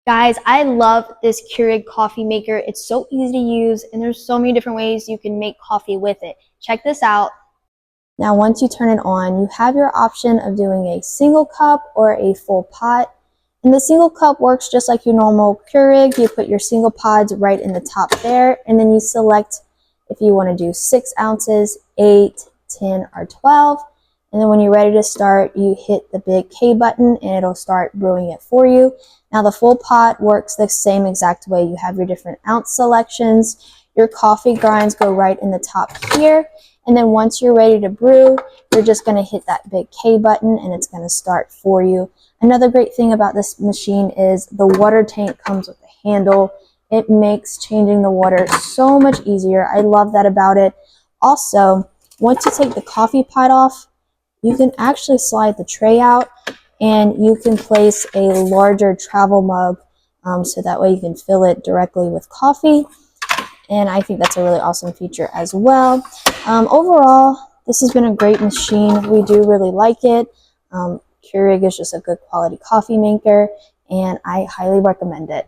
Guys, I love this Keurig coffee maker. It's so easy to use and there's so many different ways you can make coffee with it. Check this out. Now once you turn it on, you have your option of doing a single cup or a full pot. And the single cup works just like your normal Keurig. You put your single pods right in the top there, and then you select if you want to do 6 ounces, 8, 10, or 12. And then when you're ready to start, you hit the big K button and it'll start brewing it for you. Now the full pot works the same exact way. You have your different ounce selections. Your coffee grinds go right in the top here. And then once you're ready to brew, you're just going to hit that big K button and it's going to start for you. Another great thing about this machine is the water tank comes with a handle. It makes changing the water so much easier. I love that about it. Also, once you take the coffee pot off, you can actually slide the tray out and you can place a larger travel mug so that way you can fill it directly with coffee. And I think that's a really awesome feature as well. Overall, this has been a great machine. We do really like it. Keurig is just a good quality coffee maker and I highly recommend it.